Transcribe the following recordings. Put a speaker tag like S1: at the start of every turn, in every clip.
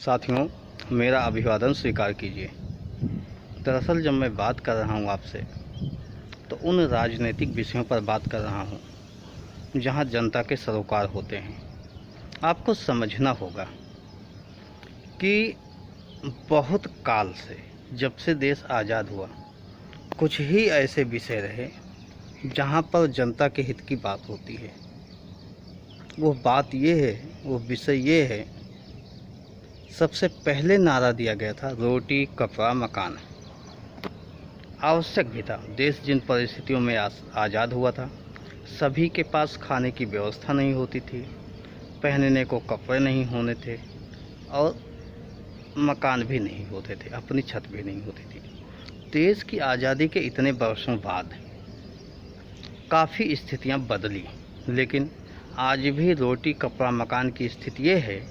S1: साथियों, मेरा अभिवादन स्वीकार कीजिए। दरअसल जब मैं बात कर रहा हूँ आपसे, तो उन राजनीतिक विषयों पर बात कर रहा हूँ जहाँ जनता के सरोकार होते हैं। आपको समझना होगा कि बहुत काल से, जब से देश आज़ाद हुआ, कुछ ही ऐसे विषय रहे जहाँ पर जनता के हित की बात होती है। वो बात ये है, वो विषय ये है, सबसे पहले नारा दिया गया था रोटी कपड़ा मकान। आवश्यक भी था। देश जिन परिस्थितियों में आज़ाद हुआ था, सभी के पास खाने की व्यवस्था नहीं होती थी, पहनने को कपड़े नहीं होने थे और मकान भी नहीं होते थे, अपनी छत भी नहीं होती थी। देश की आज़ादी के इतने वर्षों बाद काफ़ी स्थितियां बदली, लेकिन आज भी रोटी कपड़ा मकान की स्थिति ये है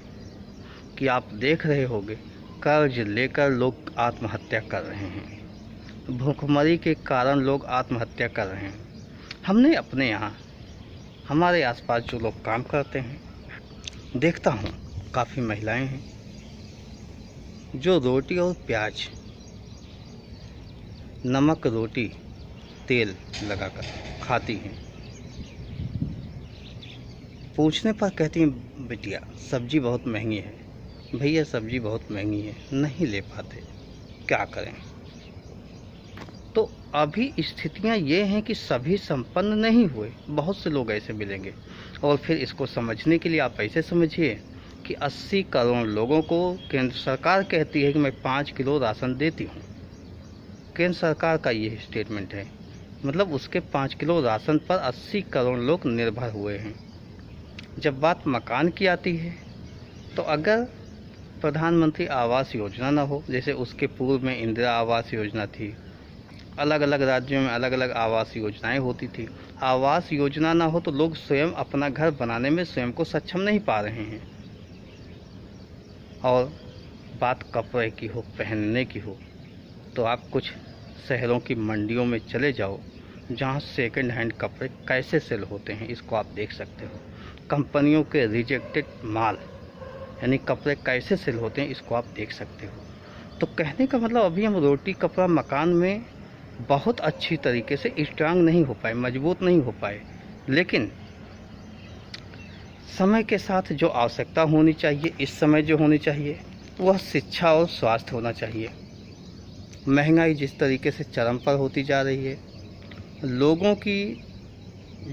S1: कि आप देख रहे होंगे, कर्ज लेकर लोग आत्महत्या कर रहे हैं। भूखमरी के कारण लोग आत्महत्या कर रहे हैं। हमने अपने यहाँ, हमारे आसपास जो लोग काम करते हैं, देखता हूँ काफ़ी महिलाएं हैं जो रोटी और प्याज, नमक रोटी तेल लगाकर खाती हैं। पूछने पर कहती हैं, बिटिया सब्जी बहुत महंगी है। भैया सब्जी बहुत महंगी है, नहीं ले पाते, क्या करें। तो अभी स्थितियां ये हैं कि सभी संपन्न नहीं हुए, बहुत से लोग ऐसे मिलेंगे। और फिर इसको समझने के लिए आप ऐसे समझिए कि 80 करोड़ लोगों को केंद्र सरकार कहती है कि मैं 5 किलो राशन देती हूँ। केंद्र सरकार का ये स्टेटमेंट है, मतलब उसके 5 किलो राशन पर 80 करोड़ लोग निर्भर हुए हैं। जब बात मकान की आती है, तो अगर प्रधानमंत्री आवास योजना ना हो, जैसे उसके पूर्व में इंदिरा आवास योजना थी, अलग अलग राज्यों में अलग अलग आवास योजनाएं होती थी, आवास योजना ना हो तो लोग स्वयं अपना घर बनाने में स्वयं को सक्षम नहीं पा रहे हैं। और बात कपड़े की हो, पहनने की हो, तो आप कुछ शहरों की मंडियों में चले जाओ, जहां सेकंड हैंड कपड़े कैसे सेल होते हैं, इसको आप देख सकते हो। कंपनियों के रिजेक्टेड माल यानी कपड़े कैसे सेल होते हैं, इसको आप देख सकते हो। तो कहने का मतलब, अभी हम रोटी कपड़ा मकान में बहुत अच्छी तरीके से स्ट्रांग नहीं हो पाए, मजबूत नहीं हो पाए, लेकिन समय के साथ जो आवश्यकता होनी चाहिए, इस समय जो होनी चाहिए, वह शिक्षा और स्वास्थ्य होना चाहिए। महंगाई जिस तरीके से चरम पर होती जा रही है, लोगों की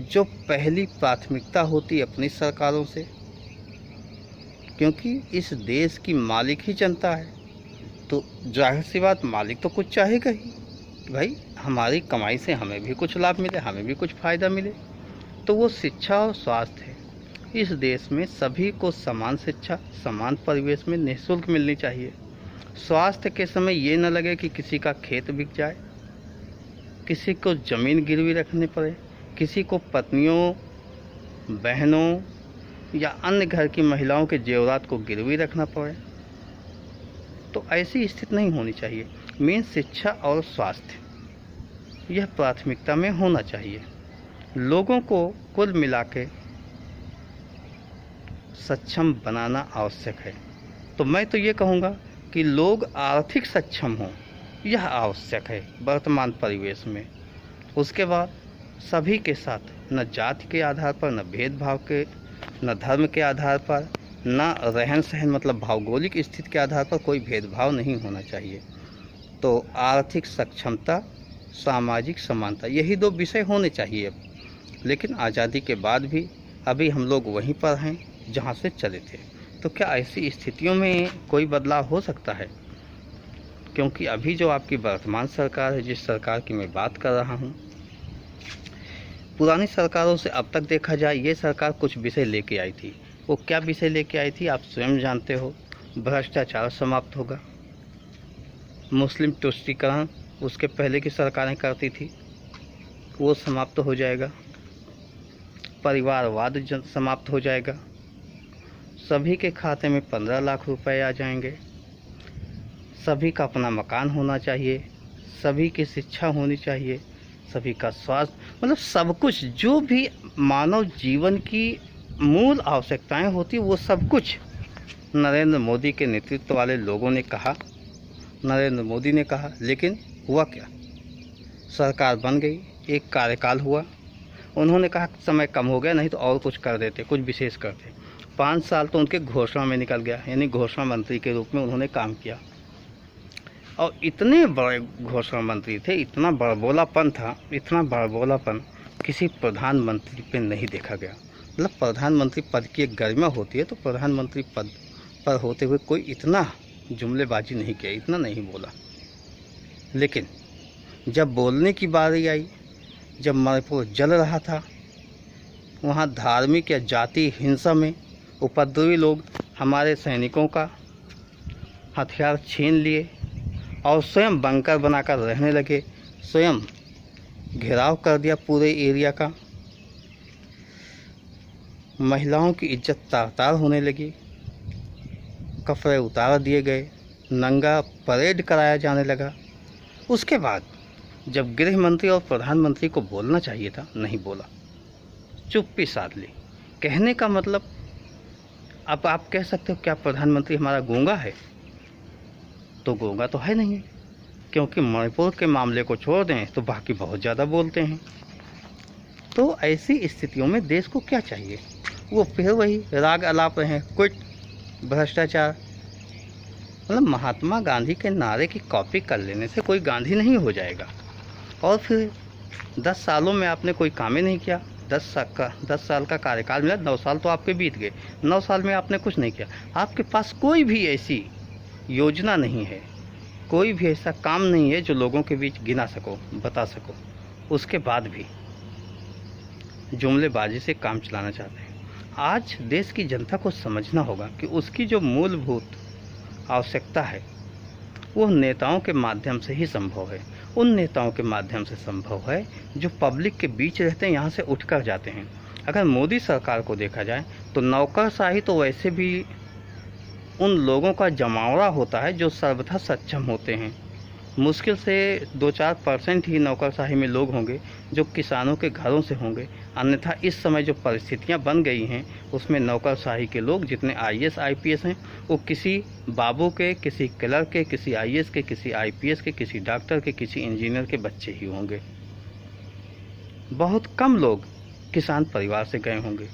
S1: जो पहली प्राथमिकता होती है अपनी सरकारों से, क्योंकि इस देश की मालिक ही जनता है, तो जाहिर सी बात मालिक तो कुछ चाहेगा ही कि भाई हमारी कमाई से हमें भी कुछ लाभ मिले, हमें भी कुछ फ़ायदा मिले। तो वो शिक्षा और स्वास्थ्य है। इस देश में सभी को समान शिक्षा, समान परिवेश में निःशुल्क मिलनी चाहिए। स्वास्थ्य के समय ये न लगे कि किसी का खेत बिक जाए, किसी को ज़मीन गिरवी रखने पड़े, किसी को पत्नियों, बहनों या अन्य घर की महिलाओं के जेवरात को गिरवी रखना पड़े। तो ऐसी स्थिति नहीं होनी चाहिए। मेन शिक्षा और स्वास्थ्य, यह प्राथमिकता में होना चाहिए। लोगों को कुल मिला के सक्षम बनाना आवश्यक है। तो मैं तो ये कहूँगा कि लोग आर्थिक सक्षम हों, यह आवश्यक है वर्तमान परिवेश में। उसके बाद सभी के साथ, न जाति के आधार पर, न भेदभाव के, न धर्म के आधार पर, न रहन सहन मतलब भौगोलिक स्थिति के आधार पर कोई भेदभाव नहीं होना चाहिए। तो आर्थिक सक्षमता, सामाजिक समानता, यही दो विषय होने चाहिए अब। लेकिन आज़ादी के बाद भी अभी हम लोग वहीं पर हैं जहां से चले थे। तो क्या ऐसी स्थितियों में कोई बदलाव हो सकता है? क्योंकि अभी जो आपकी वर्तमान सरकार है, जिस सरकार की मैं बात कर रहा हूं, पुरानी सरकारों से अब तक देखा जाए, ये सरकार कुछ विषय लेके आई थी। वो क्या विषय लेके आई थी आप स्वयं जानते हो। भ्रष्टाचार समाप्त होगा, मुस्लिम तुष्टीकरण उसके पहले की सरकारें करती थी, वो समाप्त हो जाएगा, परिवारवाद समाप्त हो जाएगा, सभी के खाते में 15 लाख रुपए आ जाएंगे, सभी का अपना मकान होना चाहिए, सभी की शिक्षा होनी चाहिए, सभी का स्वास्थ्य, मतलब सब कुछ जो भी मानव जीवन की मूल आवश्यकताएं होती, वो सब कुछ नरेंद्र मोदी के नेतृत्व वाले लोगों ने कहा, नरेंद्र मोदी ने कहा, लेकिन हुआ क्या? सरकार बन गई, एक कार्यकाल हुआ, उन्होंने कहा समय कम हो गया, नहीं तो और कुछ कर देते, कुछ विशेष करते। 5 साल तो उनके घोषणा में निकल गया, यानी घोषणा मंत्री के रूप में उन्होंने काम किया। और इतने बड़े घोषणा मंत्री थे, इतना बड़बोलापन था, इतना बड़बोलापन किसी प्रधानमंत्री पे नहीं देखा गया। मतलब प्रधानमंत्री पद की एक गरिमा होती है, तो प्रधानमंत्री पद पर होते हुए कोई इतना जुमलेबाजी नहीं किया, इतना नहीं बोला। लेकिन जब बोलने की बारी आई, जब मणिपुर जल रहा था, वहाँ धार्मिक या जाति हिंसा में उपद्रवी लोग हमारे सैनिकों का हथियार छीन लिए और स्वयं बंकर बनाकर रहने लगे, स्वयं घेराव कर दिया पूरे एरिया का, महिलाओं की इज्जत तार-तार होने लगी, कपड़े उतार दिए गए, नंगा परेड कराया जाने लगा। उसके बाद जब गृह मंत्री और प्रधानमंत्री को बोलना चाहिए था, नहीं बोला, चुप्पी साध ली। कहने का मतलब, अब आप कह सकते हो क्या प्रधानमंत्री हमारा गूंगा है? तो गूंगा तो है नहीं, क्योंकि मणिपुर के मामले को छोड़ दें तो बाकी बहुत ज़्यादा बोलते हैं। तो ऐसी स्थितियों में देश को क्या चाहिए? वो फिर वही राग अलाप रहे हैं, क्विट भ्रष्टाचार। मतलब महात्मा गांधी के नारे की कॉपी कर लेने से कोई गांधी नहीं हो जाएगा। और फिर 10 सालों में आपने कोई काम ही नहीं किया। 10 साल का कार्यकाल मिला, 9 साल तो आपके बीत गए, 9 साल में आपने कुछ नहीं किया। आपके पास कोई भी ऐसी योजना नहीं है, कोई भी ऐसा काम नहीं है जो लोगों के बीच गिना सको, बता सको। उसके बाद भी जुमलेबाजी से काम चलाना चाहते हैं। आज देश की जनता को समझना होगा कि उसकी जो मूलभूत आवश्यकता है वो नेताओं के माध्यम से ही संभव है। उन नेताओं के माध्यम से संभव है जो पब्लिक के बीच रहते हैं, यहाँ से उठकर जाते हैं। अगर मोदी सरकार को देखा जाए तो नौकरशाही तो वैसे भी उन लोगों का जमावड़ा होता है जो सर्वथा सक्षम होते हैं। मुश्किल से 2-4% ही नौकरशाही में लोग होंगे जो किसानों के घरों से होंगे। अन्यथा इस समय जो परिस्थितियां बन गई हैं उसमें नौकरशाही के लोग जितने IAS IPS हैं वो किसी बाबू के, किसी क्लर्क के, किसी IAS के, किसी IPS के, किसी डॉक्टर के, किसी इंजीनियर के बच्चे ही होंगे। बहुत कम लोग किसान परिवार से गए होंगे।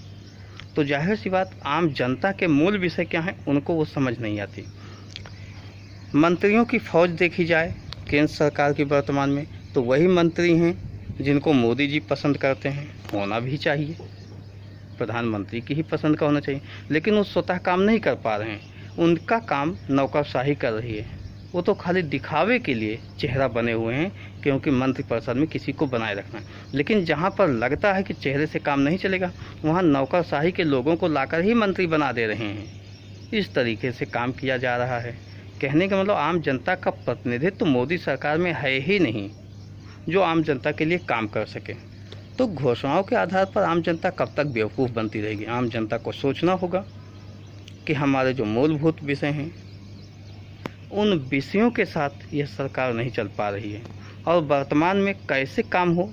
S1: तो जाहिर सी बात, आम जनता के मूल विषय क्या हैं उनको वो समझ नहीं आती। मंत्रियों की फौज देखी जाए केंद्र सरकार की वर्तमान में, तो वही मंत्री हैं जिनको मोदी जी पसंद करते हैं, होना भी चाहिए, प्रधानमंत्री की ही पसंद का होना चाहिए। लेकिन वो स्वतः काम नहीं कर पा रहे हैं, उनका काम नौकरशाही कर रही है। वो तो खाली दिखावे के लिए चेहरा बने हुए हैं, क्योंकि मंत्रिपरिषद में किसी को बनाए रखना है। लेकिन जहाँ पर लगता है कि चेहरे से काम नहीं चलेगा, वहाँ नौकरशाही के लोगों को लाकर ही मंत्री बना दे रहे हैं। इस तरीके से काम किया जा रहा है। कहने का मतलब आम जनता का प्रतिनिधित्व तो मोदी सरकार में है ही नहीं जो आम जनता के लिए काम कर सके। तो घोषणाओं के आधार पर आम जनता कब तक बेवकूफ़ बनती रहेगी? आम जनता को सोचना होगा कि हमारे जो मूलभूत विषय हैं उन विषयों के साथ यह सरकार नहीं चल पा रही है, और वर्तमान में कैसे काम हो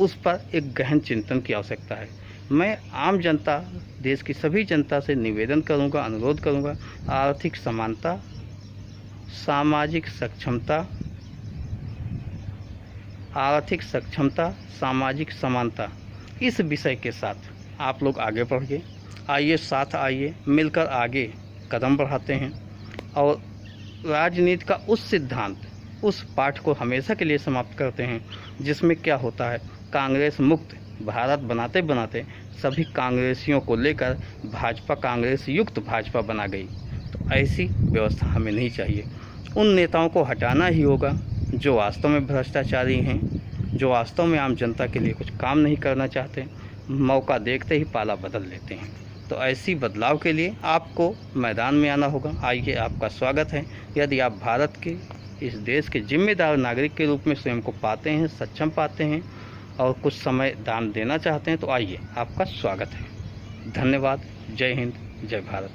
S1: उस पर एक गहन चिंतन की आवश्यकता है। मैं आम जनता, देश की सभी जनता से निवेदन करूंगा, अनुरोध करूंगा, आर्थिक समानता, सामाजिक सक्षमता, आर्थिक सक्षमता, सामाजिक समानता, इस विषय के साथ आप लोग आगे बढ़िए। आइए, साथ आइए, मिलकर आगे कदम बढ़ाते हैं और राजनीति का उस सिद्धांत, उस पाठ को हमेशा के लिए समाप्त करते हैं जिसमें क्या होता है, कांग्रेस मुक्त भारत बनाते बनाते सभी कांग्रेसियों को लेकर भाजपा कांग्रेस युक्त भाजपा बना गई। तो ऐसी व्यवस्था हमें नहीं चाहिए। उन नेताओं को हटाना ही होगा जो वास्तव में भ्रष्टाचारी हैं, जो वास्तव में आम जनता के लिए कुछ काम नहीं करना चाहते, मौका देखते ही पाला बदल लेते हैं। तो ऐसी बदलाव के लिए आपको मैदान में आना होगा। आइए, आपका स्वागत है। यदि आप भारत के, इस देश के जिम्मेदार नागरिक के रूप में स्वयं को पाते हैं, सक्षम पाते हैं और कुछ समय दान देना चाहते हैं, तो आइए, आपका स्वागत है। धन्यवाद। जय हिंद, जय भारत।